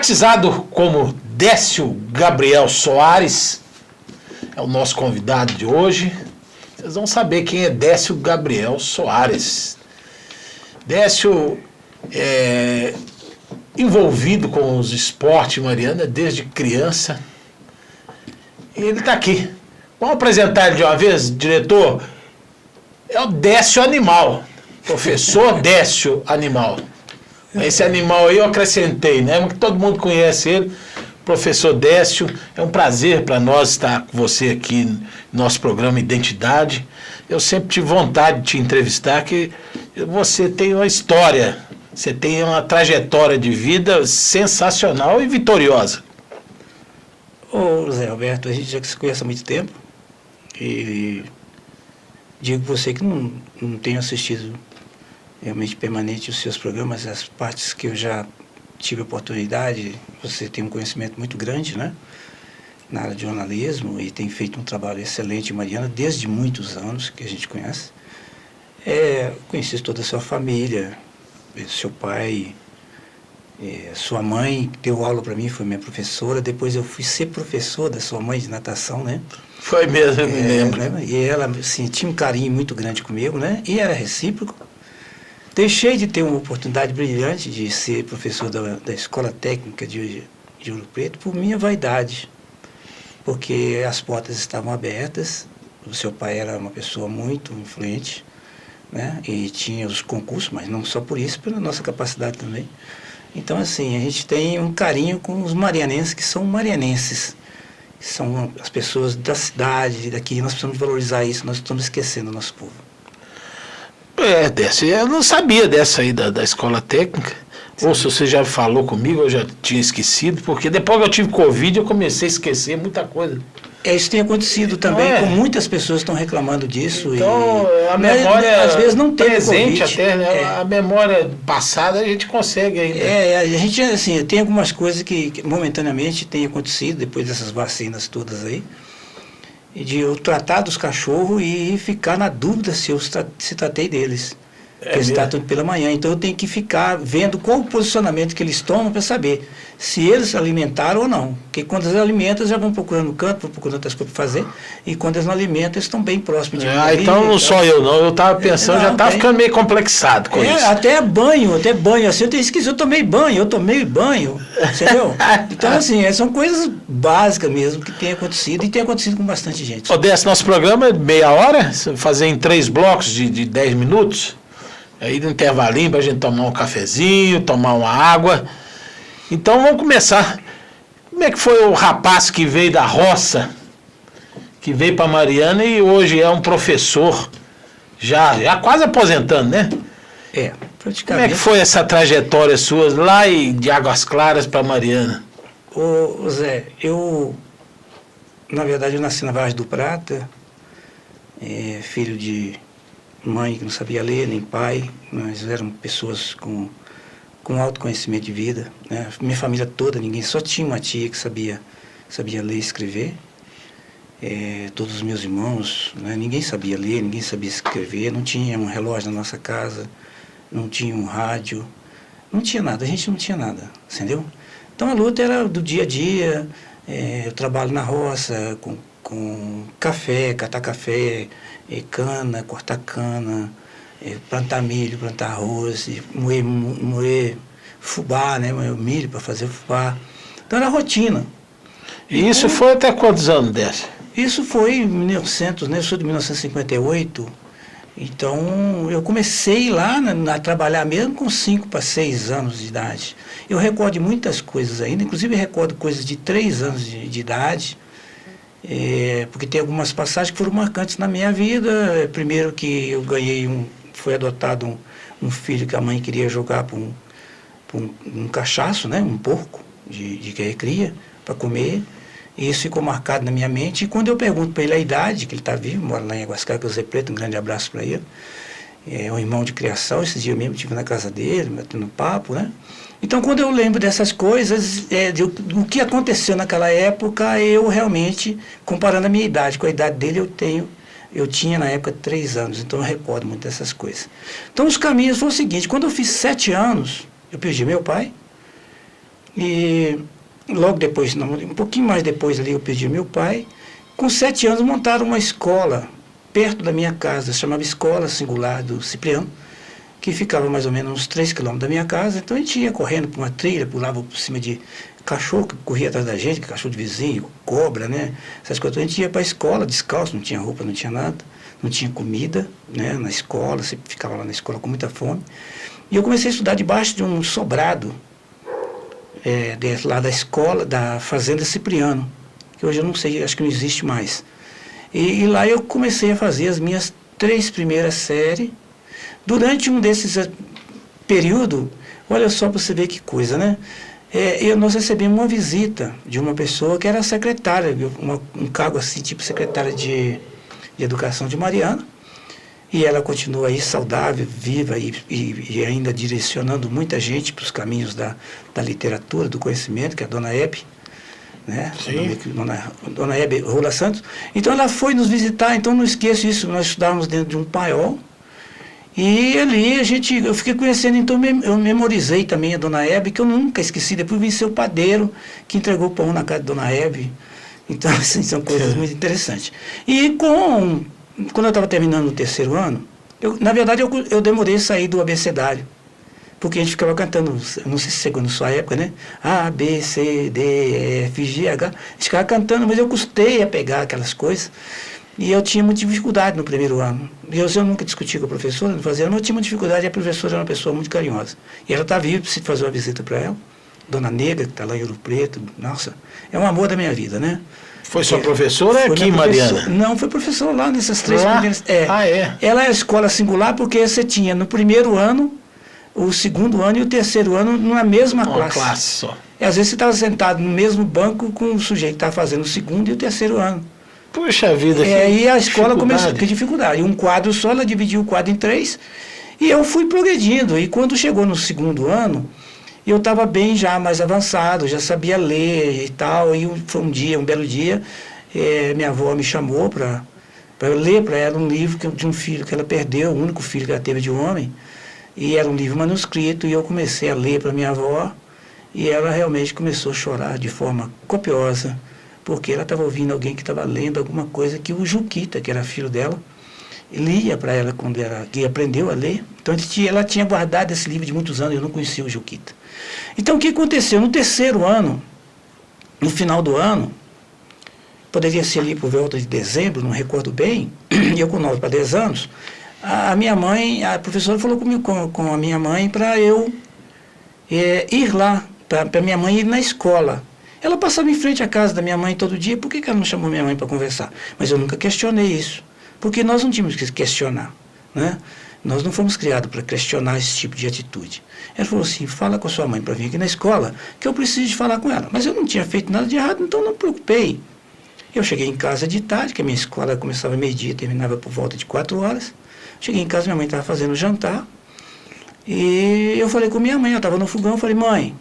Batizado como Décio Gabriel Soares, é o nosso convidado de hoje. Vocês vão saber quem é Décio Gabriel Soares. Décio é envolvido com os esportes, Mariana, desde criança. E ele está aqui. Vamos apresentar ele de uma vez, diretor? É o Décio Animal, professor Décio Animal. Esse animal aí eu acrescentei, né? Porque todo mundo conhece ele, professor Décio. É um prazer para nós estar com você aqui no nosso programa Identidade. Eu sempre tive vontade de te entrevistar, que você tem uma história, você tem uma trajetória de vida sensacional e vitoriosa. Ô, Zé Alberto, a gente já se conhece há muito tempo e digo você que não tenho assistido realmente permanente os seus programas, as partes que eu já tive oportunidade. Você tem um conhecimento muito grande, né, na área de jornalismo, e tem feito um trabalho excelente, Mariana, desde muitos anos que a gente conhece. Conheci toda a sua família, seu pai, sua mãe deu aula para mim, foi minha professora. Depois eu fui ser professor da sua mãe de natação, né? Foi mesmo, eu me lembro. Né? E ela, assim, tinha um carinho muito grande comigo, né? E era recíproco. Deixei de ter uma oportunidade brilhante de ser professor da Escola Técnica de Ouro Preto por minha vaidade, porque as portas estavam abertas. O seu pai era uma pessoa muito influente, né? E tinha os concursos, mas não só por isso, pela nossa capacidade também. Então, assim, a gente tem um carinho com os marianenses, que são marianenses, que são as pessoas da cidade, daqui. Nós precisamos valorizar isso, nós estamos esquecendo o nosso povo. Décio, eu não sabia dessa aí da escola técnica. Sim. Ou se você já falou comigo, eu já tinha esquecido, porque depois que eu tive Covid, eu comecei a esquecer muita coisa. Isso tem acontecido também, com muitas pessoas estão reclamando disso. Então, a memória às vezes não tem presente COVID, até, né? A memória passada a gente consegue ainda. A gente, assim, tem algumas coisas que momentaneamente tem acontecido, depois dessas vacinas todas aí, de eu tratar dos cachorros e ficar na dúvida se eu se tratei deles. Porque eles tratam pela manhã, então eu tenho que ficar vendo qual o posicionamento que eles tomam para saber se eles se alimentaram ou não. Porque quando eles alimentam, eles já vão procurando canto, vão procurando outras coisas para fazer, e quando eles não alimentam, eles estão bem próximos de mim. Então não só eu não, eu estava pensando, já estava ficando meio complexado com isso. Até banho, assim, eu esqueci, eu tomei banho, entendeu? Então, assim, são coisas básicas mesmo que tem acontecido, e tem acontecido com bastante gente. Décio, nosso programa é meia hora, fazer em 3 blocos de 10 minutos. Aí no intervalinho para a gente tomar um cafezinho, tomar uma água. Então vamos começar. Como é que foi o rapaz que veio da roça, que veio para Mariana e hoje é um professor, já quase aposentando, né? Praticamente. Como é que foi essa trajetória sua lá de Águas Claras para Mariana? Ô Zé, na verdade, eu nasci na Vargem do Prata, filho de mãe que não sabia ler, nem pai. Nós éramos pessoas com autoconhecimento de vida, né? Minha família toda, ninguém, só tinha uma tia que sabia ler e escrever. Todos os meus irmãos, né? Ninguém sabia ler, ninguém sabia escrever, não tinha um relógio na nossa casa, não tinha um rádio, não tinha nada, a gente não tinha nada, entendeu? Então a luta era do dia a dia. Eu trabalho na roça, com café, catar café, cana, cortar cana, plantar milho, plantar arroz, moer fubá, né? Moer milho para fazer fubá. Então era rotina. E isso foi até quantos anos dessa? Isso foi em 1900, né? Eu sou de 1958, então eu comecei lá a trabalhar mesmo com 5 para 6 anos de idade. Eu recordo de muitas coisas ainda, inclusive recordo coisas de 3 anos de idade, porque tem algumas passagens que foram marcantes na minha vida. Primeiro que eu foi adotado um filho que a mãe queria jogar para um cachaço, né, um porco de cria para comer, e isso ficou marcado na minha mente. E quando eu pergunto para ele a idade, que ele está vivo, mora lá em Águas Claras, que é o Zé Preto, um grande abraço para ele, um irmão de criação. Esse dia mesmo estive na casa dele, batendo papo, né? Então, quando eu lembro dessas coisas, do que aconteceu naquela época, eu realmente, comparando a minha idade com a idade dele, eu tinha na época 3 anos, então eu recordo muito dessas coisas. Então, os caminhos foram o seguinte: quando eu fiz 7 anos, eu perdi meu pai, E logo depois, não, um pouquinho mais depois ali, eu pedi ao meu pai. Com 7 anos montaram uma escola perto da minha casa, chamava Escola Singular do Cipriano, que ficava mais ou menos uns 3 quilômetros da minha casa. Então a gente ia correndo por uma trilha, pulava por cima de cachorro que corria atrás da gente, cachorro de vizinho, cobra, né? Essas coisas. A gente ia para a escola descalço, não tinha roupa, não tinha nada, não tinha comida, né? Na escola, você ficava lá na escola com muita fome. E eu comecei a estudar debaixo de um sobrado, lá da escola, da Fazenda Cipriano, que hoje eu não sei, acho que não existe mais. E lá eu comecei a fazer as minhas 3 primeiras séries. Durante um desses períodos, olha só para você ver que coisa, né? Nós recebemos uma visita de uma pessoa que era secretária, um cargo assim, tipo secretária de Educação de Mariana. E ela continua aí saudável, viva e ainda direcionando muita gente para os caminhos da literatura, do conhecimento, que é a dona Hebe, né? Dona Hebe Rola Santos. Então ela foi nos visitar, então não esqueço isso, nós estudávamos dentro de um paiol. E ali eu fiquei conhecendo, então eu memorizei também a dona Hebe, que eu nunca esqueci. Depois vim ser o padeiro que entregou o pão na casa da dona Hebe. Então, assim, são coisas muito interessantes. E quando eu estava terminando o 3º ano, na verdade eu demorei a sair do abecedário, porque a gente ficava cantando, não sei se chegou na sua época, né? A, B, C, D, E, F, G, H. A gente ficava cantando, mas eu custei a pegar aquelas coisas. E eu tinha muita dificuldade no 1º ano. Eu nunca discuti com a professora, não fazia, mas eu tinha muita dificuldade, e a professora era uma pessoa muito carinhosa. E ela está viva, preciso fazer uma visita para ela. Dona Negra, que está lá em Ouro Preto, nossa, é um amor da minha vida, né? Foi sua professora aqui, Mariana? Não, foi professora lá nessas 3 primeiras. É. Ela é a escola singular porque você tinha no 1º ano, o 2º ano e o 3º ano na mesma classe. Uma classe só. E às vezes você estava sentado no mesmo banco com o sujeito que estava fazendo o 2º e o 3º ano. Puxa vida, e a escola começou com dificuldade. Um quadro só, ela dividiu o quadro em 3, e eu fui progredindo. E quando chegou no 2º ano, eu estava bem já mais avançado, já sabia ler e tal. E foi um belo dia, minha avó me chamou para eu ler para ela um livro de um filho que ela perdeu, o único filho que ela teve de homem. E era um livro manuscrito, e eu comecei a ler para minha avó, e ela realmente começou a chorar de forma copiosa, porque ela estava ouvindo alguém que estava lendo alguma coisa que o Juquita, que era filho dela, lia para ela quando que aprendeu a ler. Então ela tinha guardado esse livro de muitos anos, eu não conhecia o Juquita. Então o que aconteceu? No 3º ano, no final do ano, poderia ser ali por volta de dezembro, não recordo bem, eu com 9 para 10 anos, a minha mãe, a professora falou comigo, com a minha mãe, para eu ir lá, para minha mãe ir na escola. Ela passava em frente à casa da minha mãe todo dia, por que ela não chamou minha mãe para conversar? Mas eu nunca questionei isso, porque nós não tínhamos que questionar, né? Nós não fomos criados para questionar esse tipo de atitude. Ela falou assim, fala com a sua mãe para vir aqui na escola, que eu preciso de falar com ela. Mas eu não tinha feito nada de errado, então não me preocupei. Eu cheguei em casa de tarde, que a minha escola começava meio-dia, terminava por volta de 4 horas. Cheguei em casa, minha mãe estava fazendo jantar, e eu falei com minha mãe, eu estava no fogão, eu falei, mãe,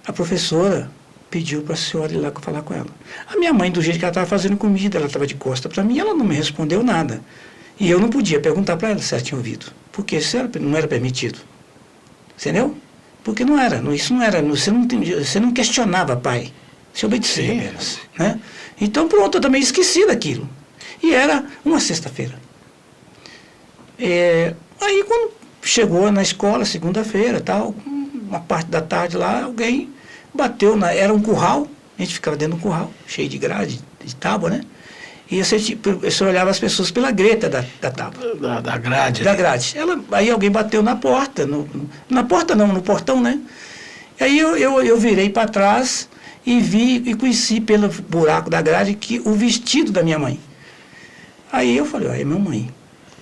a professora pediu para a senhora ir lá falar com ela. A minha mãe, do jeito que ela estava fazendo comida, ela estava de costas para mim, ela não me respondeu nada. E eu não podia perguntar para ela se ela tinha ouvido, porque isso não era permitido. Entendeu? Porque não era, isso não era, você não questionava pai, você obedecia apenas. Né? Então pronto, eu também esqueci daquilo. E era uma sexta-feira. Aí quando chegou na escola, segunda-feira, tal, uma parte da tarde lá, alguém bateu, era um curral, a gente ficava dentro de um curral, cheio de grade, de tábua, né? E você olhava as pessoas pela greta da tábua. Da grade. Da grade. Aí alguém bateu na porta, na porta não, no portão, né? Aí eu virei para trás e vi e conheci pelo buraco da grade o vestido da minha mãe. Aí eu falei, é minha mãe,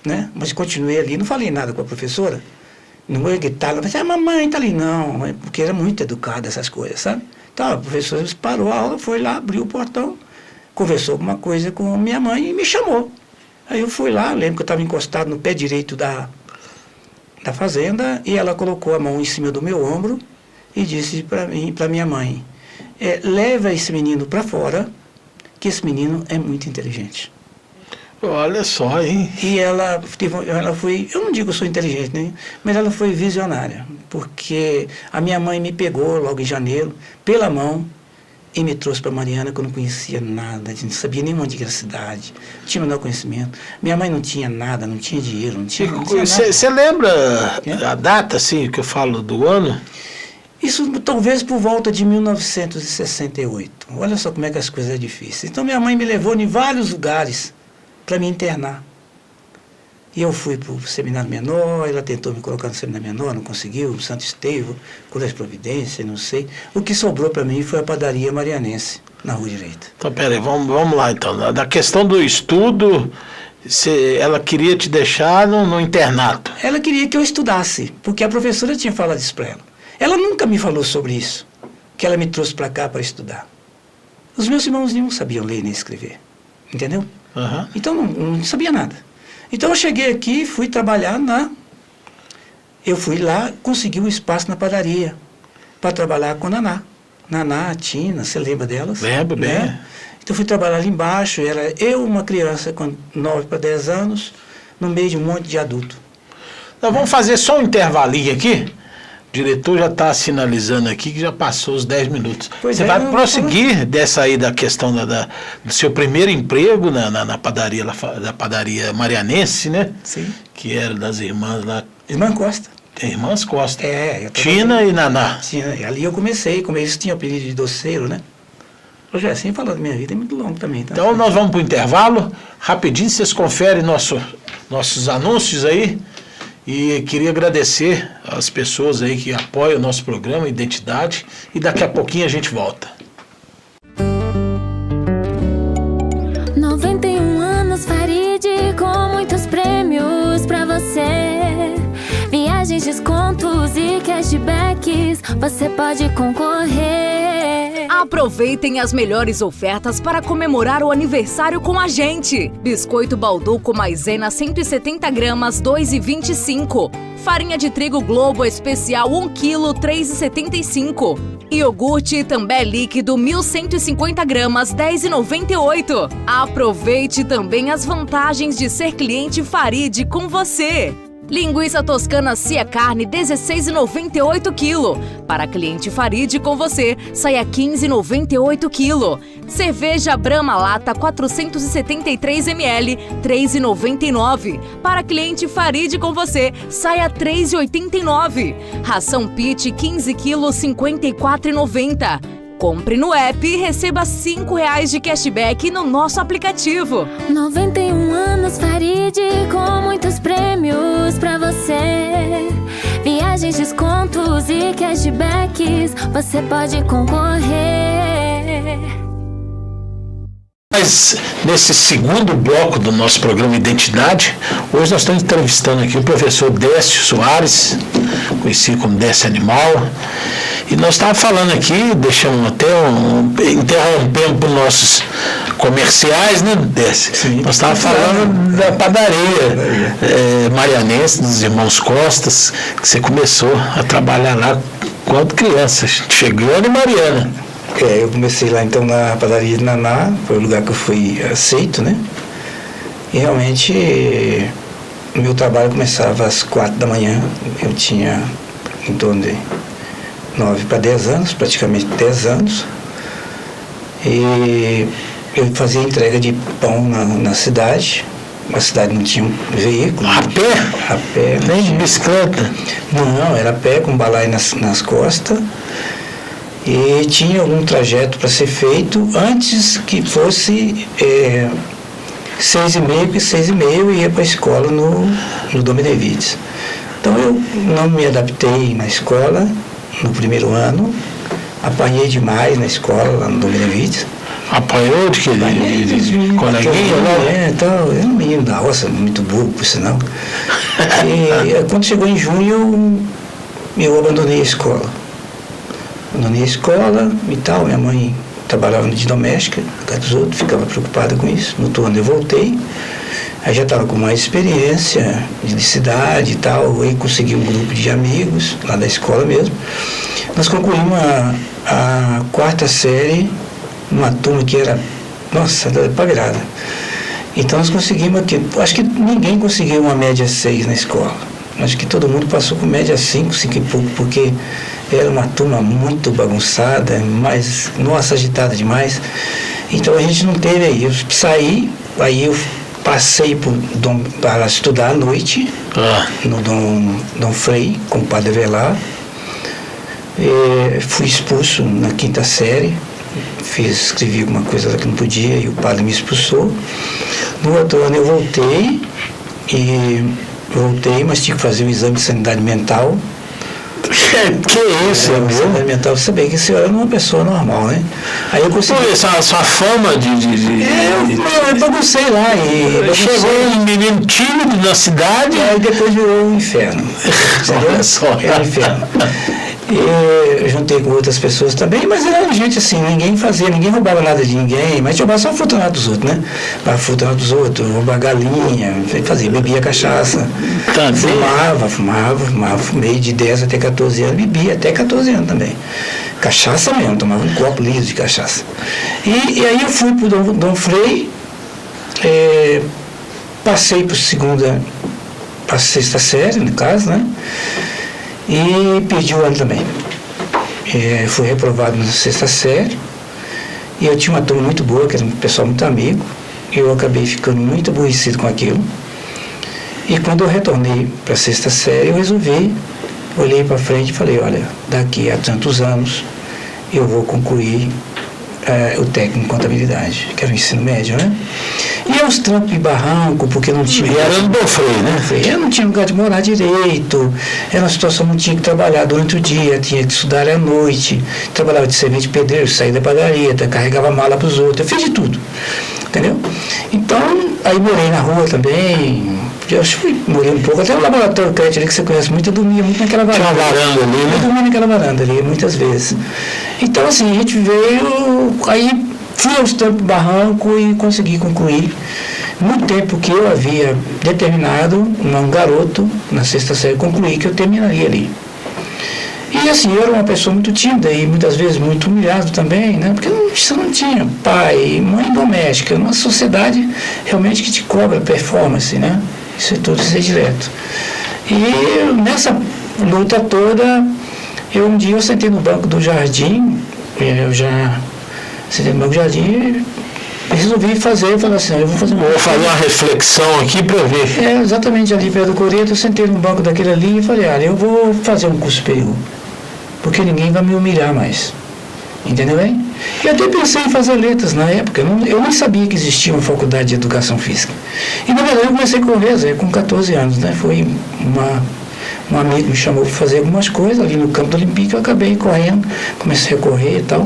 né? Mas continuei ali, não falei nada com a professora. Não vou gritar, ela falou, mamãe está ali, não, porque era muito educada essas coisas, sabe? Então a professora parou a aula, foi lá, abriu o portão, conversou alguma coisa com minha mãe e me chamou. Aí eu fui lá, lembro que eu estava encostado no pé direito da fazenda, e ela colocou a mão em cima do meu ombro e disse para minha mãe, leva esse menino para fora, que esse menino é muito inteligente. Olha só, hein? E ela foi, eu não digo que eu sou inteligente, né? Mas ela foi visionária, porque a minha mãe me pegou logo em janeiro, pela mão, e me trouxe para Mariana, que eu não conhecia nada, não sabia nem onde era a cidade, não tinha o menor conhecimento. Minha mãe não tinha nada, não tinha dinheiro, não tinha nada. Você lembra a data, assim, que eu falo do ano? Isso talvez por volta de 1968. Olha só como é que as coisas são difíceis. Então minha mãe me levou em vários lugares para me internar. E eu fui para o seminário menor, ela tentou me colocar no seminário menor, não conseguiu, Santo Estevão, Colégio Providência, não sei. O que sobrou para mim foi a padaria marianense, na Rua Direita. Então, peraí, vamos lá então. Da questão do estudo, ela queria te deixar no internato. Ela queria que eu estudasse, porque a professora tinha falado isso para ela. Ela nunca me falou sobre isso, que ela me trouxe para cá para estudar. Os meus irmãos não sabiam ler nem escrever, entendeu? Uhum. Então não sabia nada. Então eu cheguei aqui, fui trabalhar eu fui lá, consegui um espaço na padaria, para trabalhar com Naná. Naná, Tina, você lembra delas? Lembro bem. Né? Então fui trabalhar ali embaixo, era eu, uma criança com 9 para 10 anos, no meio de um monte de adulto. Nós vamos fazer só um intervalinho aqui. O diretor já está sinalizando aqui que já passou os 10 minutos. Você vai prosseguir dessa aí da questão do seu primeiro emprego na padaria, da padaria marianense, né? Sim. Que era das irmãs lá. Irmã Costa. Irmãs Costa. Tina e Naná. Tina, ali eu comecei, como eles tinham apelido de doceiro, né? Eu já assim falando da minha vida, é muito longo também. Tá? Então nós vamos para o intervalo, rapidinho, vocês conferem nossos anúncios aí. E queria agradecer as pessoas aí que apoiam o nosso programa Identidade. E daqui a pouquinho a gente volta. 91 anos, Farid, com muitos prêmios pra você. Viagens, descontos e cashbacks, você pode concorrer. Aproveitem as melhores ofertas para comemorar o aniversário com a gente. Biscoito Balduco Maisena 170 gramas, 2,25. Farinha de trigo Globo Especial 1 kg, 3,75. Iogurte També líquido 1.150 gramas, 10,98. Aproveite também as vantagens de ser cliente Farid com você. Linguiça toscana Cia Carne, 16,98 kg. Para cliente Farid com você, saia 15,98 kg. Cerveja Brahma Lata, 473 ml, 3,99. Para cliente Farid com você, saia 3,89. Ração Pit, 15 kg, 54,90. Compre no app e receba R$5 de cashback no nosso aplicativo. 91 anos, Farid, com muitos prêmios pra você. Viagens, descontos e cashbacks, você pode concorrer. Mas nesse segundo bloco do nosso programa Identidade, hoje nós estamos entrevistando aqui o professor Décio Soares, conhecido como Décio Animal. E nós estávamos falando aqui, deixamos até interrompendo para os nossos comerciais, né, Décio? Sim. Nós estávamos falando da padaria marianense, dos irmãos Costas, que você começou a trabalhar lá quando criança, chegando em Mariana. Eu comecei lá então na padaria de Naná, foi o lugar que eu fui aceito, né? E realmente o meu trabalho começava às 4 da manhã, eu tinha em torno de 9 para 10 anos, praticamente 10 anos. E eu fazia entrega de pão na cidade. A cidade não tinha um veículo. A pé? A pé. Nem de bicicleta? Não, era a pé com balaio nas costas. E tinha algum trajeto para ser feito antes que fosse 6h30, porque 6h30 eu ia para a escola no Dom Benevides. Então eu não me adaptei na escola no primeiro ano, apanhei demais na escola lá no Dom Benevides. Apanhou de que? De coleguinha? Então, eu era um menino da roça, muito burro, por sinal. E quando chegou em junho, eu abandonei a escola. Abandonei a escola e tal, minha mãe trabalhava de doméstica, na casa dos outros, ficava preocupada com isso. No outro ano eu voltei, aí já estava com mais experiência de cidade e tal, aí consegui um grupo de amigos lá da escola mesmo. Nós concluímos a 4ª série, numa turma que era, nossa, para virada. Então nós conseguimos aqui, acho que ninguém conseguiu uma média 6 na escola. Acho que todo mundo passou com média 5 e pouco, porque era uma turma muito bagunçada, mas, nossa, agitada demais. Então a gente não teve aí. Eu saí, aí eu passei para estudar à noite, no Dom Frei, com o Padre Avelar. Fui expulso na 5ª série, escrevi alguma coisa que não podia e o padre me expulsou. No outro ano eu voltei, mas tinha que fazer um exame de sanidade mental. Que isso, exame de sanidade mental, você sabia que esse era uma pessoa normal, né? Aí eu consegui... Pô, sua fama eu baguncei lá e... Chegou um menino tímido na cidade... E aí depois virou um inferno. Olha só. Era um inferno. Eu juntei com outras pessoas também, mas era gente assim, ninguém roubava nada de ninguém, mas roubava só a fruta dos outros, né? A fruta dos outros, roubar galinha, bebia cachaça. Tá, fumei de 10 até 14 anos, bebia até 14 anos também. Cachaça mesmo, tomava um copo liso de cachaça. E aí eu fui pro Dom Frei, passei para a 6ª série, no caso, né? E perdi o ano também. Fui reprovado na 6ª série. E eu tinha uma turma muito boa, que era um pessoal muito amigo. Eu acabei ficando muito aborrecido com aquilo. E quando eu retornei para a 6ª série, eu resolvi, olhei para frente e falei, olha, daqui a tantos anos eu vou concluir o técnico em contabilidade, que era o ensino médio, né? E aos trancos e barranco, porque não tinha... Era no Dom Frei, né? Eu não tinha lugar de morar direito, era uma situação que não tinha que trabalhar durante o dia, tinha que estudar à noite, trabalhava de servente de pedreiro, saía da padaria, carregava mala para os outros, eu fiz de tudo, entendeu? Então, aí morei na rua também, morei um pouco, até no laboratório crédito ali que você conhece muito, eu dormia muito naquela varanda. Tinha uma varanda ali, né? Eu dormia naquela varanda ali, muitas vezes. Então, assim, a gente veio, aí fui aos trancos barranco e consegui concluir. No tempo que eu havia determinado, um garoto, na 6ª série, concluí que eu terminaria ali. E assim, eu era uma pessoa muito tímida e muitas vezes muito humilhado também, né? Porque você não tinha pai, mãe doméstica, uma sociedade realmente que te cobra performance, né? Isso é tudo ser direto. E nessa luta toda, um dia eu sentei no banco do jardim, sentei no banco do jardim e resolvi falar assim, eu vou fazer uma reflexão aqui para ver. Exatamente ali perto do Coreto, eu sentei no banco daquele ali e falei, olha, eu vou fazer um curso superior, porque ninguém vai me humilhar mais. Entendeu bem? E até pensei em fazer letras na época, eu nem sabia que existia uma faculdade de educação física. E na verdade eu comecei a correr com 14 anos, né? Foi um amigo me chamou para fazer algumas coisas ali no campo do Olímpico, eu acabei correndo, comecei a correr e tal.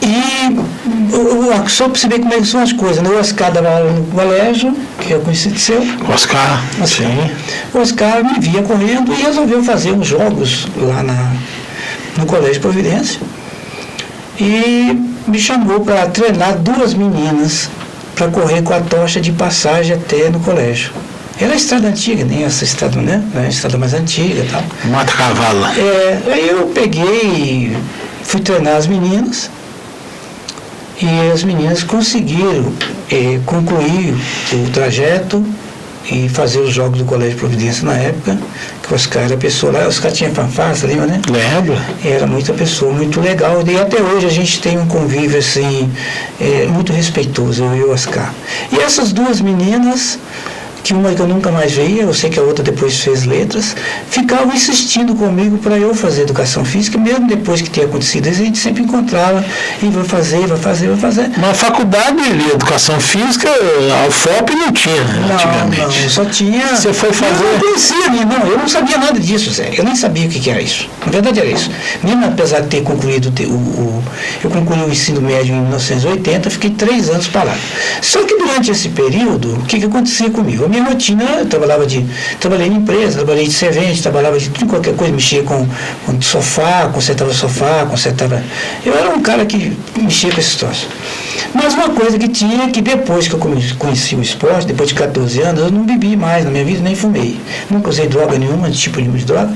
E só para você ver como é que são as coisas, né? O Oscar dava aula no colégio, que é conhecido seu. Oscar, sim. O Oscar me via correndo e resolveu fazer uns jogos lá no Colégio Providência. E me chamou para treinar 2 meninas para correr com a tocha de passagem até no colégio. Era a estrada antiga, nem essa estrada, né? A estrada mais antiga e tal. Mata cavalo. Aí eu peguei, fui treinar as meninas. E as meninas conseguiram concluir o trajeto e fazer os jogos do Colégio Providência na época, que o Oscar era pessoa lá, o Oscar tinha fanfarra, lembra, né? Lembro. Era muita pessoa, muito legal, e até hoje a gente tem um convívio assim, muito respeitoso, eu e o Oscar. E essas 2 meninas, que uma que eu nunca mais via, eu sei que a outra depois fez letras, ficavam insistindo comigo para eu fazer educação física, mesmo depois que tinha acontecido, a gente sempre encontrava e vai fazer. Na faculdade de educação física, a UFOP não tinha, antigamente. Não, só tinha... Você foi fazer... Eu não conhecia, eu não sabia nada disso, Zé. Eu nem sabia o que era isso. Na verdade era isso. Mesmo apesar de ter concluído eu concluí o ensino médio em 1980, fiquei 3 anos parado. Só que durante esse período, o que acontecia comigo? A minha rotina, eu trabalhei em empresa, trabalhei de servente, trabalhava de tudo, qualquer coisa, mexia com sofá, consertava. Eu era um cara que mexia com esse troço. Mas uma coisa que tinha, que depois que eu conheci o esporte, depois de 14 anos, eu não bebi mais na minha vida, nem fumei. Nunca usei droga nenhuma, tipo de droga.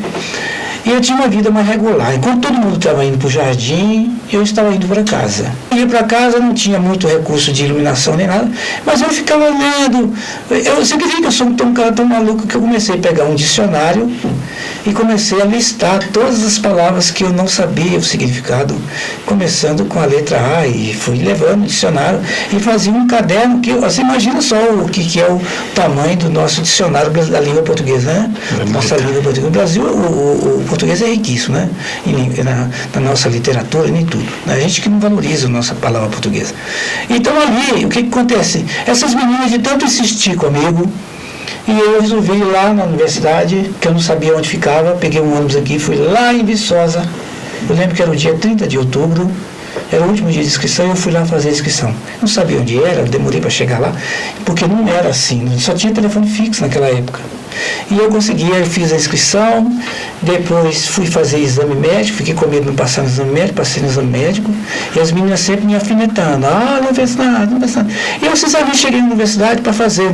E eu tinha uma vida mais regular. Enquanto todo mundo estava indo para o jardim, eu estava indo para casa. Eu ia para casa, não tinha muito recurso de iluminação nem nada, mas eu ficava lendo. Você acredita que eu sou um cara tão maluco que eu comecei a pegar um dicionário e comecei a listar todas as palavras que eu não sabia o significado, começando com a letra A, e fui levando o dicionário e fazia um caderno que, você imagina só o que é o tamanho do nosso dicionário da língua portuguesa, né? Nossa língua portuguesa. No Brasil, o português é riquíssimo, né? Na nossa literatura e em tudo. A gente que não valoriza a nossa palavra portuguesa. Então ali, o que acontece? Essas meninas de tanto insistir comigo, e eu resolvi ir lá na universidade, que eu não sabia onde ficava, peguei um ônibus aqui, fui lá em Viçosa. Eu lembro que era o dia 30 de outubro, era o último dia de inscrição, e eu fui lá fazer a inscrição. Não sabia onde era, demorei para chegar lá, porque não era assim, só tinha telefone fixo naquela época. E eu consegui, eu fiz a inscrição, depois fui fazer exame médico, fiquei com medo de não passar no exame médico, passei no exame médico, e as meninas sempre me afinetando, universidade, universidade. E eu, sinceramente, cheguei na universidade para fazer,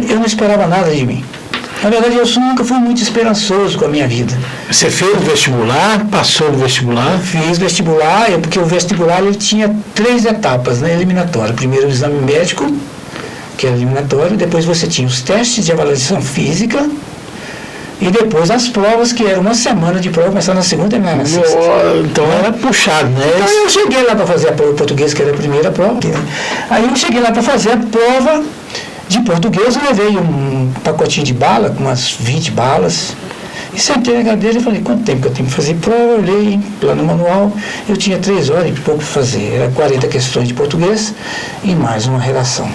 eu não esperava nada de mim. Na verdade, eu nunca fui muito esperançoso com a minha vida. Você fez o vestibular, passou no vestibular? Fiz vestibular, porque o vestibular ele tinha 3 etapas, né, eliminatória. Primeiro o exame médico, que era eliminatório, depois você tinha os testes de avaliação física, e depois as provas, que era uma semana de prova, começando na segunda e terminando na sexta. Então era puxado, né? Então eu cheguei lá para fazer a prova de português, que era a primeira prova. Aí eu cheguei lá para fazer a prova de português, eu levei um pacotinho de bala, com umas 20 balas, e sentei na cadeira e falei, quanto tempo que eu tenho que fazer prova? Eu olhei, plano manual, eu tinha 3 horas e pouco para fazer, era 40 questões de português e mais uma redação.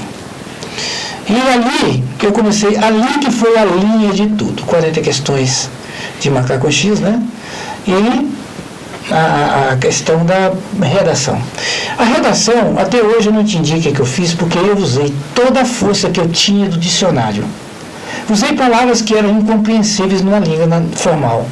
E ali que eu comecei, ali que foi a linha de tudo, 40 questões de marcar com X, né? E a questão da redação. A redação, até hoje eu não entendi o que eu fiz, porque eu usei toda a força que eu tinha do dicionário. Usei palavras que eram incompreensíveis numa língua formal,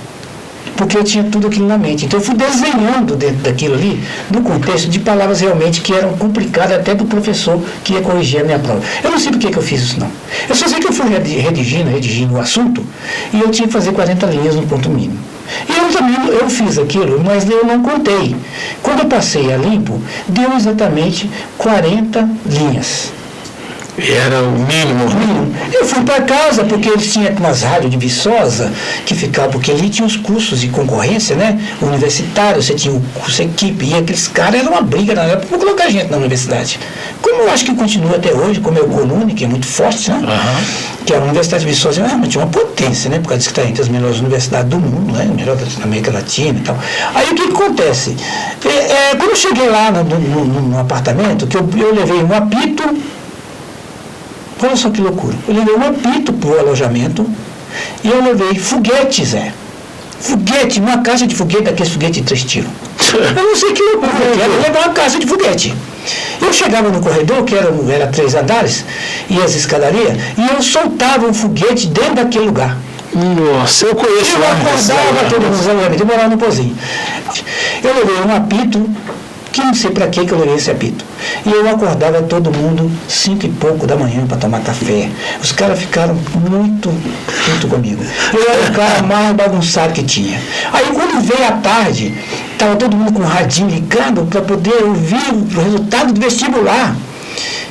porque eu tinha tudo aquilo na mente. Então eu fui desenhando dentro daquilo ali, no contexto de palavras realmente que eram complicadas até do professor que ia corrigir a minha prova. Eu não sei por que eu fiz isso, não. Eu só sei que eu fui redigindo o assunto, e eu tinha que fazer 40 linhas no ponto mínimo. E eu fiz aquilo, mas eu não contei. Quando eu passei a limpo, deu exatamente 40 linhas. Era o mínimo. Eu fui para casa, porque eles tinham umas rádios de Viçosa, que ficavam, porque ali tinha os cursos de concorrência, né? Universitário, você tinha o curso equipe, e aqueles caras eram uma briga na época para colocar gente na universidade. Como eu acho que continua até hoje, como é o Colune, que é muito forte, né? Que a Universidade de Viçosa tinha uma potência, né? Por causa disso que está entre as melhores universidades do mundo, né? Melhor da América Latina e tal. Aí o que acontece? Quando eu cheguei lá no apartamento, que eu levei um apito. Olha só que loucura. Eu levei um apito para o alojamento e eu levei foguetes, Foguete, uma caixa de foguete, daqueles foguetes de 3 tiros. Eu não sei que loucura que era, eu levei uma caixa de foguete. Eu chegava no corredor, que era 3 andares, e as escadarias, e eu soltava um foguete dentro daquele lugar. Nossa, eu conheço lá. Eu acordava todo mundo, eu morava no Pozinho. Eu levei um apito, que não sei para que eu levei esse apito. E eu acordava todo mundo 5 e pouco da manhã para tomar café. Os caras ficaram muito comigo. Eu era o cara mais bagunçado que tinha. Aí quando veio a tarde, estava todo mundo com o radinho ligado para poder ouvir o resultado do vestibular.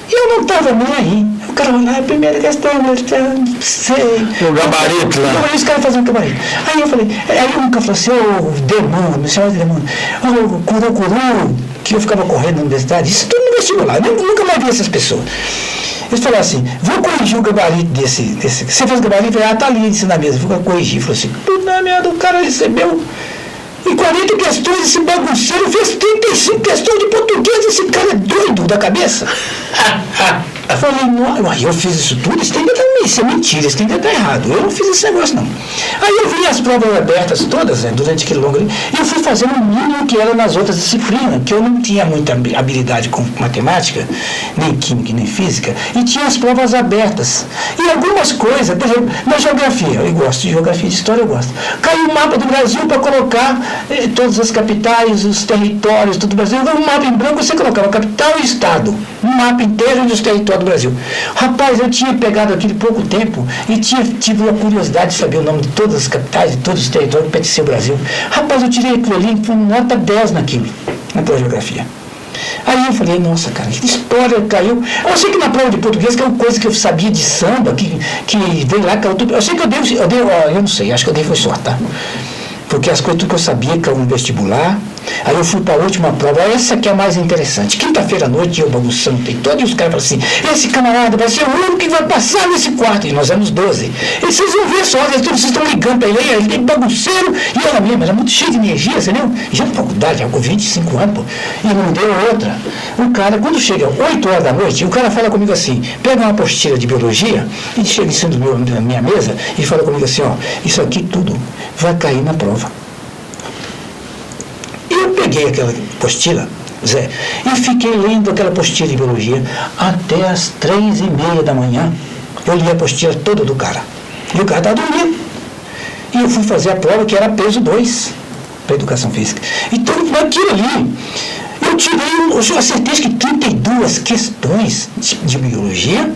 E eu não estava nem aí. O cara falou, a primeira questão, eu sei. O gabarito lá. Os caras faziam um gabarito. Aí eu falei, aí um cara falou assim, demônio, me chamava de demônio. Cururu, que eu ficava correndo na universidade, isso tudo no vestibular, eu nunca mais vi essas pessoas. Eles falaram assim, vou corrigir o gabarito desse. Você fez o gabarito? Eu falei, tá ali na mesa, vou corrigir. Falou assim, puta merda, o cara recebeu. E 40 questões, esse bagunceiro fez 35 questões de português, esse cara é doido da cabeça. Eu falei, não, eu fiz isso tudo, isso é mentira, isso tem que estar errado. Eu não fiz esse negócio, não. Aí eu vi as provas abertas todas, durante aquele longo ali, e eu fui fazendo o mínimo que era nas outras disciplinas, que eu não tinha muita habilidade com matemática, nem química, nem física, e tinha as provas abertas. E algumas coisas, por exemplo, na geografia, eu gosto de geografia, de história eu gosto. Caiu o mapa do Brasil para colocar todas as capitais, os territórios, tudo do Brasil. Um mapa em branco, você colocava capital e estado, um mapa inteiro dos territórios do Brasil. Rapaz, eu tinha pegado aquele pouco pouco tempo e tive a curiosidade de saber o nome de todas as capitais, de todos os territórios que pertenciam ao Brasil. Rapaz, eu tirei aquilo ali, foi nota 10 naquilo, na geografia. Aí eu falei, nossa, cara, que história caiu. Eu sei que na prova de português, que é uma coisa que eu sabia de samba, que veio lá, caiu tudo. Eu sei que eu não sei, acho que eu dei foi sorte, tá? Porque as coisas que eu sabia, que era um vestibular. Aí eu fui para a última prova, essa que é a mais interessante. Quinta-feira à noite, eu bagunçando, tem todo, e os caras falam assim, esse camarada vai ser o único que vai passar nesse quarto. E nós éramos 12. E vocês vão ver só, vocês estão ligando para ele tem bagunceiro. E ela mesmo, era muito cheio de energia, entendeu? Já na faculdade, já com 25 anos, pô. E não deu outra. O cara, quando chega 8 horas da noite, o cara fala comigo assim, pega uma apostila de biologia, e chega em cima da minha mesa, e fala comigo assim, ó, isso aqui tudo vai cair na prova. Eu peguei aquela apostila, Zé, e fiquei lendo aquela apostila de biologia até as 3h30 da manhã. Eu li a apostila toda do cara. E o cara estava dormindo. E eu fui fazer a prova que era peso 2 para educação física. Então, naquilo ali, eu acertei acho que 32 questões de biologia.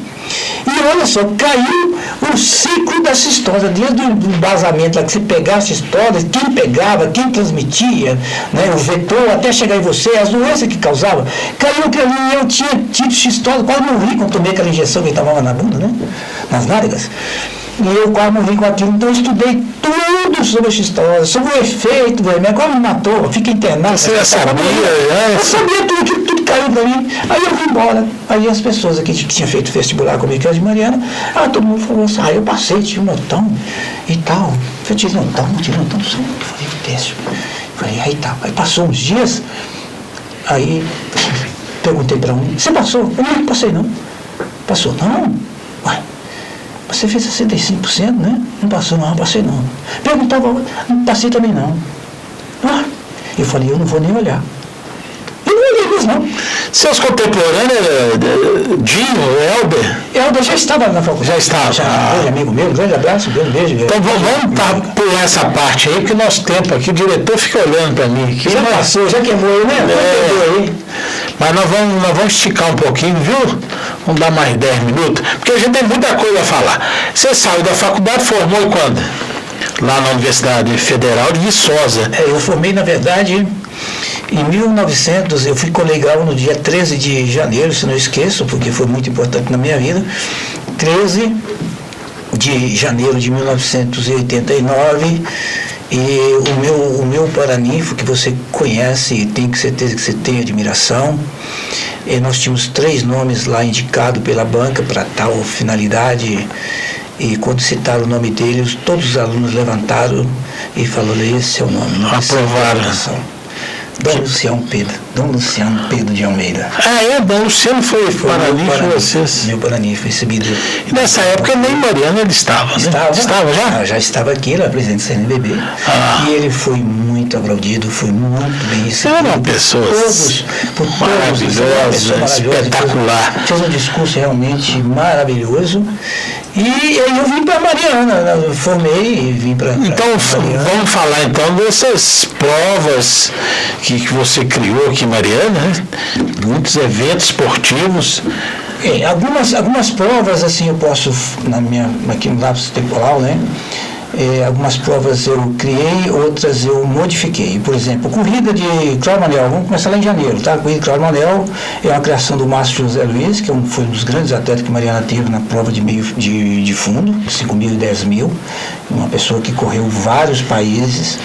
E olha só, caiu o ciclo da cistose, desde o embasamento lá que você pegava a cistose, quem pegava, quem transmitia, né, o vetor, até chegar em você, as doenças que causava. Caiu aquilo ali, eu tinha tido cistose, quase morri quando tomei aquela injeção que tomava na bunda, né, nas nádegas. E eu quase morri com aquilo, então eu estudei tudo sobre a cistose, sobre o efeito do remédio, quase me matou, fiquei internado. Você já sabia? Eu sabia tudo caiu para mim. Aí eu vim embora. Aí as pessoas aqui que tinham feito vestibular comigo, que era de Mariana, todo mundo falou assim, eu passei, tive notão e tal. Eu tive notão, só. Eu falei, Décio. Falei, aí tá. Aí passou uns dias, aí perguntei para um, você passou? Eu não passei não. Passou? Não. Ué, você fez 65%, né? Não passou não, passei não. Perguntava, não passei também não. Eu falei, eu não vou nem olhar. Não. Seus contemporâneos, Dinho, Elber já estava na faculdade. Já estava. Grande amigo meu, um grande abraço, um grande beijo. Então vamos pular essa parte aí, que o nosso tempo aqui, o diretor fica olhando para mim aqui. Já passou, já queimou, né? Aí. Mas nós vamos esticar um pouquinho, viu? Vamos dar mais 10 minutos, porque a gente tem muita coisa a falar. Você saiu da faculdade, formou quando? Lá na Universidade Federal de Viçosa. Eu formei, na verdade, em 1900, eu fui colegial no dia 13 de janeiro, se não esqueço, porque foi muito importante na minha vida. 13 de janeiro de 1989, e o meu paraninfo, que você conhece e tem certeza que você tem admiração, nós tínhamos 3 nomes lá indicados pela banca para tal finalidade. E quando citaram o nome deles, todos os alunos levantaram e falaram, esse é o nome. Aprovaram. Dom Luciano Pedro de Almeida. Dom Luciano foi paraninfo de vocês. Meu paraninfo, recebido. E nessa época nem Mariana ele estava, né? Estava já? Já estava aqui, era presidente do CNBB. E ele foi muito aplaudido, foi muito bem recebido. Eram pessoas maravilhosas, espetacular. Fez um discurso realmente maravilhoso. E aí eu vim para Mariana, eu formei e vim para Então vamos falar então dessas provas que você criou aqui em Mariana, né? Muitos eventos esportivos. Algumas provas, assim, eu posso, aqui no lápis temporal, né? Algumas provas eu criei, outras eu modifiquei. Por exemplo, corrida de Cláudio Manel, vamos começar lá em janeiro, tá? A corrida de Cláudio Manel é uma criação do Márcio José Luiz, que foi um dos grandes atletas que Mariana teve na prova de meio de fundo, 5.000 e 10.000. Uma pessoa que correu vários países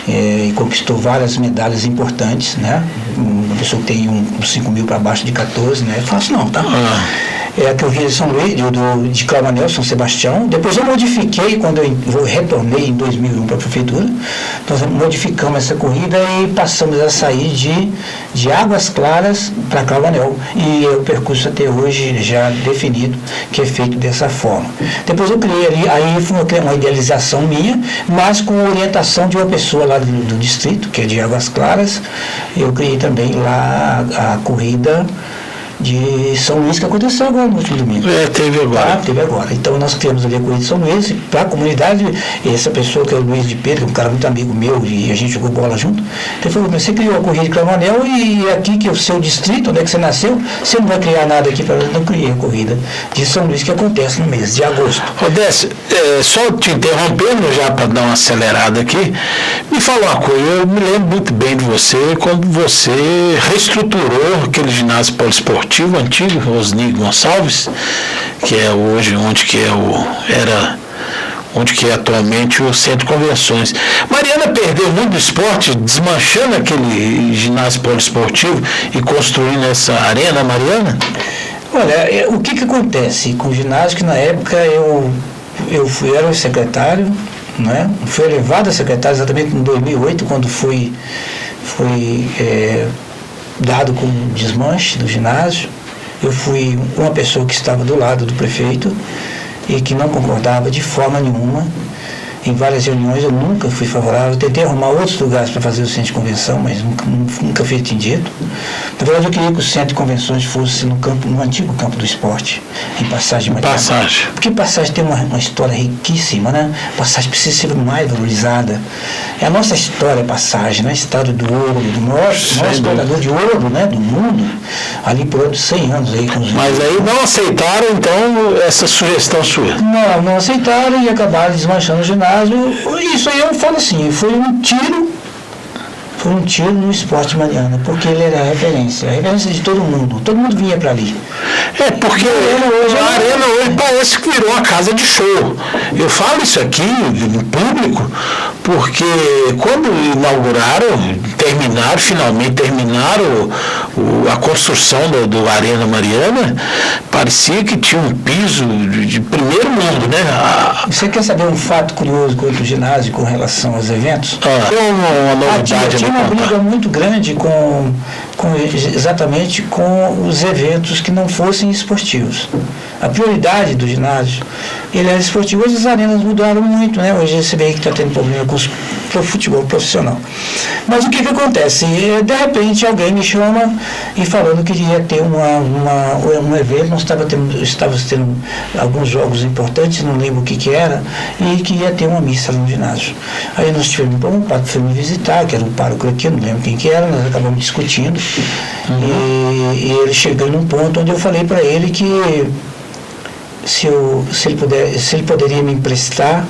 e conquistou várias medalhas importantes, né? Uma pessoa que tem 5.000 para baixo de 14, né? É fácil não, tá? A corrida de São Luís, de Cláudio Manel, São Sebastião. Depois eu modifiquei, quando eu retornei em 2001 para a prefeitura, nós modificamos essa corrida e passamos a sair de Águas Claras para Cláudio Manel. E o percurso até hoje já definido, que é feito dessa forma. Depois eu criei ali, aí foi uma idealização minha, mas com orientação de uma pessoa lá do distrito, que é de Águas Claras. Eu criei também lá a corrida de São Luís, que aconteceu agora no último domingo. Teve agora. Teve agora. Então nós criamos ali a corrida de São Luís, e para a comunidade, essa pessoa que é o Luiz de Pedro, que é um cara muito amigo meu, e a gente jogou bola junto, ele falou, você criou a corrida de Cravanel, e aqui que é o seu distrito, onde é que você nasceu, você não vai criar nada aqui para não criar a corrida de São Luís, que acontece no mês de agosto. Décio, só te interrompendo já para dar uma acelerada aqui, me fala uma coisa, eu me lembro muito bem de você quando você reestruturou aquele ginásio poliesportivo antigo, Osni Gonçalves, que é hoje onde que é atualmente o Centro de Convenções. Mariana perdeu muito do esporte, desmanchando aquele ginásio poliesportivo e construindo essa arena, Mariana? Olha, o que acontece com o ginásio, que na época eu era o secretário, né? Fui elevado a secretário exatamente em 2008, quando foi dado como desmanche do ginásio. Eu fui uma pessoa que estava do lado do prefeito e que não concordava de forma nenhuma. Em várias reuniões eu nunca fui favorável. Eu tentei arrumar outros lugares para fazer o centro de convenção, mas nunca fui atendido. Na verdade, eu queria que o centro de convenções fosse no antigo campo do esporte, em Passagem Mariana. Passagem. Porque Passagem tem uma história riquíssima, né? Passagem precisa ser mais valorizada. É a nossa história, Passagem, né? Estado do ouro, do maior explorador de ouro, né? Do mundo, ali por outros 100 anos. Aí, mas aí não aceitaram, então, essa sugestão sua? Não aceitaram e acabaram desmanchando o ginásio. Isso aí eu falo assim, foi um tiro no esporte Mariana, porque ele era a referência de todo mundo vinha para ali. Porque a arena hoje parece que virou uma casa de show. Eu falo isso aqui em público, porque quando finalmente terminaram a construção do Arena Mariana, parecia que tinha um piso de primeiro mundo, né? Você quer saber um fato curioso quanto o ginásio com relação aos eventos? Uma novidade. Tinha uma briga muito grande exatamente com os eventos que não fossem esportivos. A prioridade do ginásio, ele era esportivo. Hoje as arenas mudaram muito, né? Hoje você vê que está tendo problema com o futebol profissional. Mas o que acontece? De repente alguém me chama e falando que iria ter um evento, nós estávamos tendo alguns jogos importantes, não lembro o que era, e que ia ter uma missa no ginásio. Aí nós tivemos um padre foi me visitar, que era um pároco aqui, não lembro quem que era, nós acabamos discutindo, e ele chegou num ponto onde eu falei para ele que se ele poderia me emprestar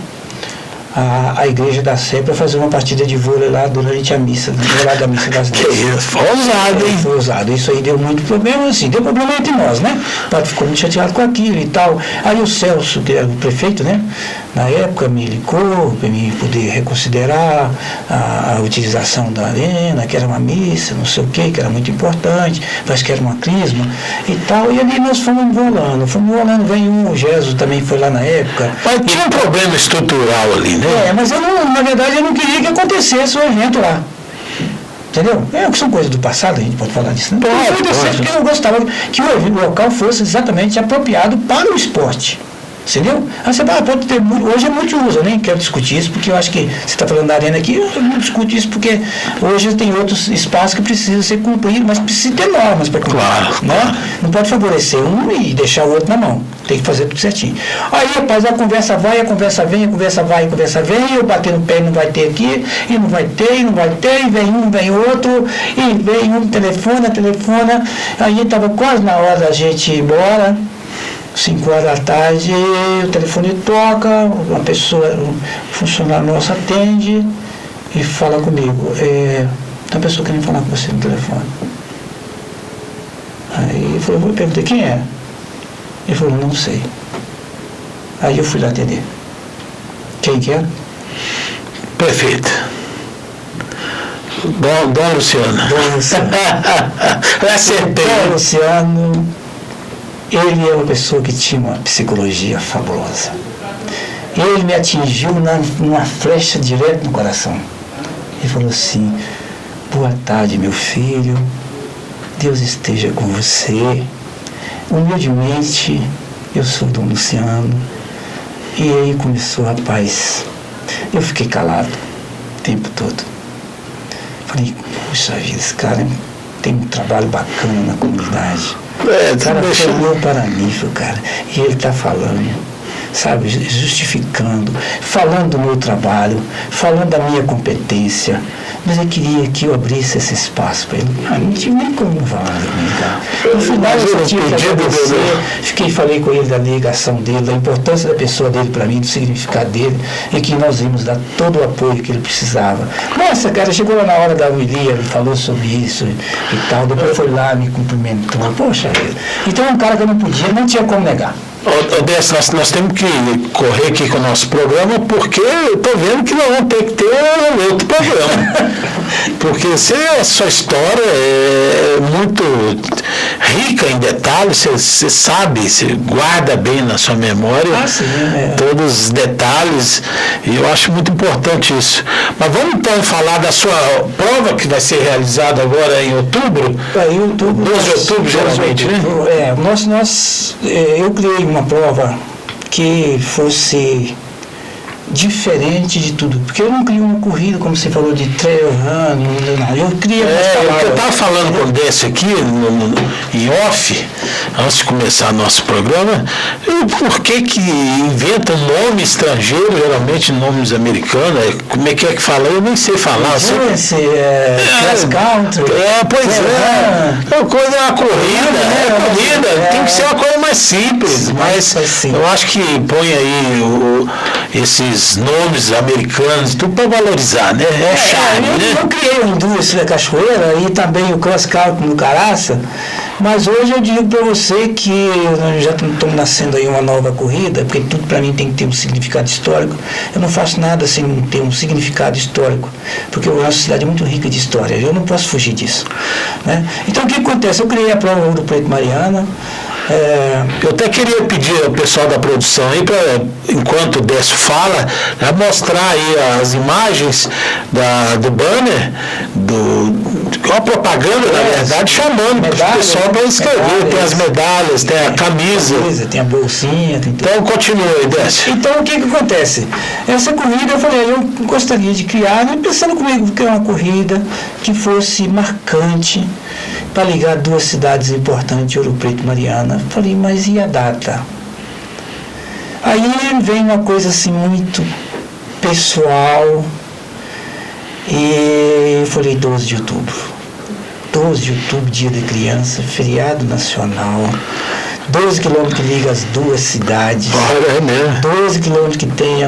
a igreja da Sé para fazer uma partida de vôlei lá durante a missa, no horário da missa das 10. Foi ousado, hein? Foi ousado. Isso aí deu muito problema, assim, deu problema entre nós, né? O padre ficou muito chateado com aquilo e tal. Aí o Celso, que era o prefeito, né? Na época me ligou para mim poder reconsiderar a utilização da arena, que era uma missa, não sei o que era muito importante, parece que era uma crisma e tal. E ali nós fomos enrolando, veio o Jesus também foi lá na época. Mas tinha um problema estrutural ali, né? Mas na verdade eu não queria que acontecesse o evento lá. Entendeu? São coisas do passado, a gente pode falar disso, né? Porque eu gostava que o local fosse exatamente apropriado para o esporte. Entendeu? Aí você pode ter, hoje é multiuso, eu nem quero discutir isso, porque eu acho que você está falando da arena aqui, eu não discuto isso porque hoje tem outros espaços que precisam ser cumpridos, mas precisa ter normas para cumprir. Claro. Né? Não pode favorecer um e deixar o outro na mão. Tem que fazer tudo certinho. Aí, rapaz, a conversa vai, a conversa vem, a conversa vai, a conversa vem, e eu bater no pé e não vai ter aqui, e não vai ter, e vem um, vem outro, e vem um, telefona, aí estava quase na hora da gente ir embora. 5 horas da tarde, o telefone toca, uma pessoa, um funcionário nosso atende e fala comigo, tem uma pessoa querendo falar com você no telefone. Aí eu perguntei, quem é? Ele falou, não sei. Aí eu fui lá atender. Quem que era? Prefeito. Dom Luciano. Acertei. Dom Luciano. Ele é uma pessoa que tinha uma psicologia fabulosa. Ele me atingiu numa flecha direto no coração. Ele falou assim, boa tarde, meu filho, Deus esteja com você. Humildemente, eu sou Dom Luciano. E aí começou, rapaz, eu fiquei calado o tempo todo. Falei, puxa vida, esse cara tem um trabalho bacana na comunidade. Cara, foi meu paranífico, cara. E ele está falando, sabe, justificando, falando do meu trabalho, falando da minha competência. Mas eu queria que eu abrisse esse espaço para ele. Não tinha nem como falar comigo, cara. No final eu só tive que agradecer. Falei com ele da ligação dele, da importância da pessoa dele para mim, do significado dele, e que nós íamos dar todo o apoio que ele precisava. Nossa, cara, chegou lá na hora da homilia, ele falou sobre isso e tal, depois foi lá, me cumprimentou. Poxa vida. Então é um cara que eu não tinha como negar. Décio, nós temos que correr aqui com o nosso programa, porque eu estou vendo que nós vamos ter que ter outro programa. Porque a sua história é muito rica em detalhes, você sabe, você guarda bem na sua memória todos os detalhes, e eu acho muito importante isso. Mas vamos então falar da sua prova que vai ser realizada agora em outubro? Em outubro. 12 de outubro, geralmente, né? Eu criei uma prova que fosse diferente de tudo, porque eu não criei uma corrida, como você falou, de trail run, não. Eu criei eu estava falando com o Décio aqui, em off, antes de começar nosso programa, por que inventam nome estrangeiro, geralmente nomes americanos, como é que fala? Eu nem sei falar. Cross country. É uma corrida, tem que ser uma coisa mais simples, mas eu acho que põe aí esses nomes americanos, tudo para valorizar, né? Charme, né? Eu criei o Indústria Cachoeira e também o Cross Country no Caraça, mas hoje eu digo para você que nós já estamos nascendo aí uma nova corrida, porque tudo para mim tem que ter um significado histórico. Eu não faço nada sem ter um significado histórico, porque a nossa cidade é muito rica de história, eu não posso fugir disso, né? Então o que acontece? Eu criei a prova Ouro Preto Mariana. Eu até queria pedir ao pessoal da produção aí, enquanto o Décio fala, mostrar aí as imagens do banner, a propaganda, na verdade, chamando o pessoal para inscrever. Tem as medalhas, tem a camisa. Tem a bolsinha, tem tudo. Então continua aí, Décio. Então o que acontece? Essa corrida, eu falei, eu gostaria de criar, pensando comigo, criar uma corrida que fosse marcante, para ligar duas cidades importantes, Ouro Preto e Mariana. Falei, mas e a data? Aí vem uma coisa assim muito pessoal, e eu falei 12 de outubro. 12 de outubro, dia da criança, feriado nacional. 12 quilômetros que liga as duas cidades. 12 quilômetros que tem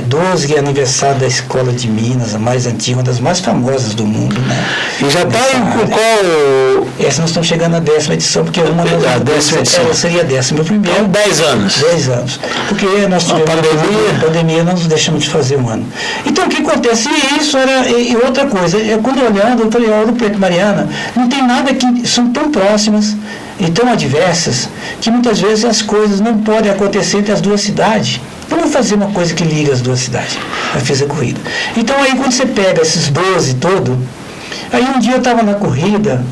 12 que é aniversário da Escola de Minas, a mais antiga, uma das mais famosas do mundo, né? E já está com qual? Essa nós estamos chegando na 10ª edição, porque uma das seria a 10ª primeira. Então 10 anos. 10 anos. Porque nós tivemos pandemia, nós deixamos de fazer um ano. Então o que acontece? E outra coisa, quando eu olhando, eu falei, Ouro Preto e Mariana, não tem nada que são tão próximas e tão adversas, que muitas vezes as coisas não podem acontecer entre as duas cidades. Vamos fazer uma coisa que liga as duas cidades. Eu fiz a corrida. Então aí quando você pega esses 12 todo, aí um dia eu estava na corrida,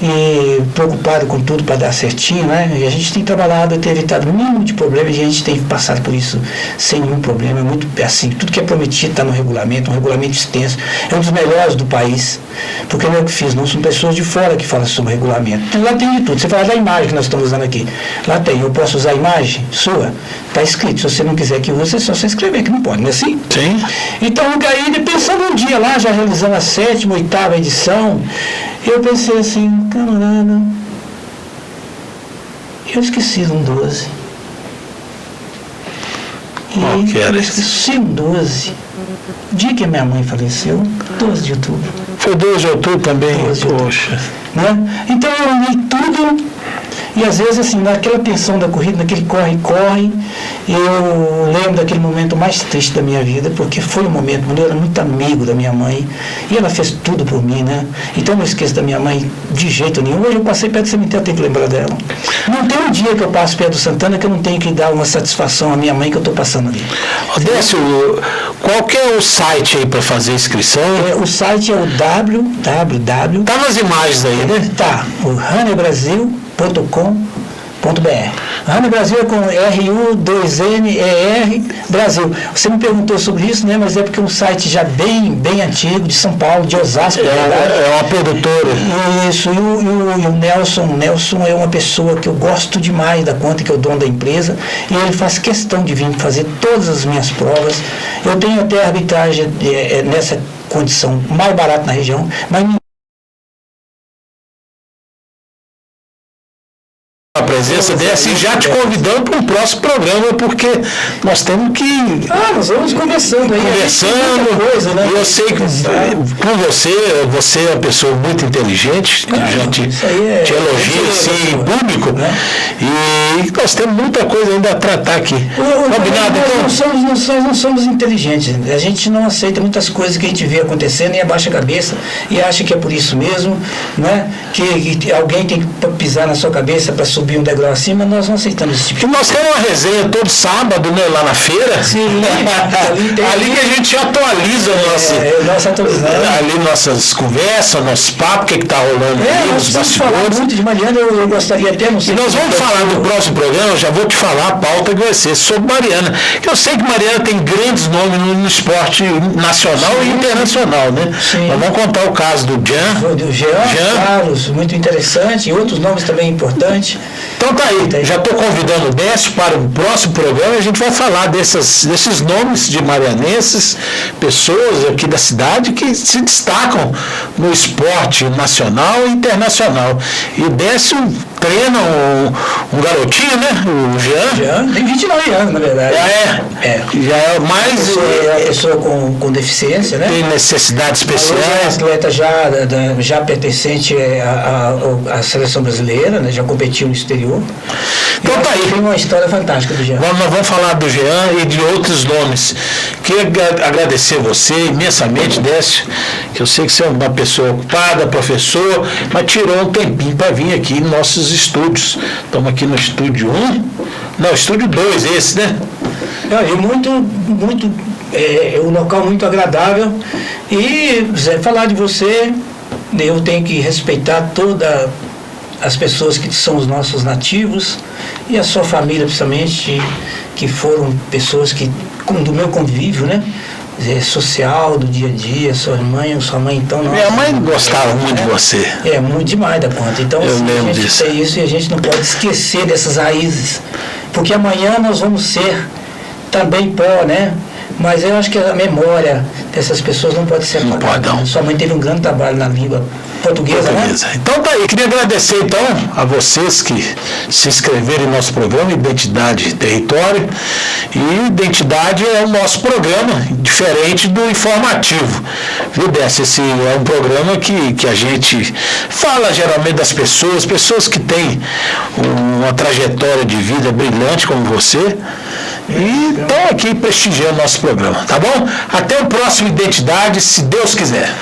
e preocupado com tudo para dar certinho, né? E a gente tem trabalhado, tem evitado o mínimo de problema, e a gente tem passado por isso sem nenhum problema. É muito assim, tudo que é prometido está no regulamento, um regulamento extenso, é um dos melhores do país, porque não é o que fiz, não são pessoas de fora que falam sobre regulamento. Então, lá tem de tudo. Você fala da imagem que nós estamos usando aqui, lá tem, eu posso usar a imagem sua, está escrito, se você não quiser que use, é só você escrever, que não pode, não é assim? Sim. Então, aí, pensando um dia lá, já realizando a 7ª, 8ª edição, eu pensei assim, camarada, eu esqueci um 12. E eu esqueci um 12. O dia que a minha mãe faleceu, 12 de outubro. Foi 12 de outubro também? 12 de outubro. Poxa. Né? Então eu li tudo, e às vezes assim, naquela tensão da corrida, naquele corre-corre, eu lembro daquele momento mais triste da minha vida, porque foi um momento quando eu era muito amigo da minha mãe, e ela fez tudo por mim, né? Então eu não esqueço da minha mãe de jeito nenhum. Hoje eu passei perto do cemitério, eu tenho que lembrar dela. Não tem um dia que eu passo perto do Santana que eu não tenho que dar uma satisfação à minha mãe que eu estou passando ali. Décio, qual que é o site aí para fazer a inscrição? O site é o www. Tá nas imagens aí, né? Tá, o runnerbrasil.com.br. Rani Brasil é com RU2NER Brasil. Você me perguntou sobre isso, né? Mas é porque é um site já bem antigo, de São Paulo, de Osasco. É uma produtora. Isso, e o Nelson. Nelson é uma pessoa que eu gosto demais da conta, que é o dono da empresa, e ele faz questão de vir fazer todas as minhas provas. Eu tenho até arbitragem nessa condição mais barata na região, mas a presença dessa e já te convidando para um próximo programa, porque nós temos que nós vamos conversando aí. Conversando, coisa, né? E eu sei que com você é uma pessoa muito inteligente, que a gente te elogia assim, em público, né? E nós temos muita coisa ainda a tratar aqui. Combinado, então? Nós não somos inteligentes, a gente não aceita muitas coisas que a gente vê acontecendo e abaixa a cabeça e acha que é por isso mesmo, né? Que alguém tem que pisar na sua cabeça para subir um degrau acima. Nós não aceitamos esse tipo de coisa. Nós temos uma resenha todo sábado, né, lá na feira. Sim, ali que a gente atualiza ali nossas conversas, nosso papo, o que está rolando ali, os bastidores. Muito de Mariana, eu gostaria até, não sei. E nós vamos falar no próximo programa, eu já vou te falar a pauta que vai ser sobre Mariana. Eu sei que Mariana tem grandes nomes no esporte nacional e internacional, né? Sim. Nós vamos contar o caso do Jean Carlos, muito interessante, e outros nomes também importantes. Então tá aí, já estou convidando o Décio para o próximo programa e a gente vai falar desses nomes de marianenses, pessoas aqui da cidade que se destacam no esporte nacional e internacional. E o Décio treina um garotinho, né? O Jean. Tem 29 anos, na verdade. Já é mais... É uma pessoa com deficiência, né? Tem necessidades especiais. É atleta já pertencente à seleção brasileira, né? Já competiu no exterior. Então tá aí. Tem uma história fantástica do Jean. Nós vamos falar do Jean e de outros nomes. Queria agradecer você imensamente, Décio, que eu sei que você é uma pessoa ocupada, professor, mas tirou um tempinho para vir aqui em nossos estúdios. Estamos aqui no estúdio 1, não, estúdio 2 esse, né? Um local muito agradável. E, Zé, falar de você, eu tenho que respeitar todas as pessoas que são os nossos nativos e a sua família, principalmente, que foram pessoas do meu convívio, né? Social, do dia a dia, sua mãe, então... Minha mãe gostava muito de você. Muito demais da conta. Então, a gente tem isso e a gente não pode esquecer dessas raízes, porque amanhã nós vamos ser também pó, né? Mas eu acho que a memória dessas pessoas não pode ser apagada. Não. Sua mãe teve um grande trabalho na língua portuguesa, né? Então tá aí. Queria agradecer então a vocês que se inscreveram em nosso programa Identidade e Território. E Identidade é o nosso programa, diferente do informativo. Viu, Décio? Esse é um programa que a gente fala geralmente das pessoas que têm uma trajetória de vida brilhante como você. E estão aqui prestigiando nosso programa, tá bom? Até o próximo Identidade, se Deus quiser.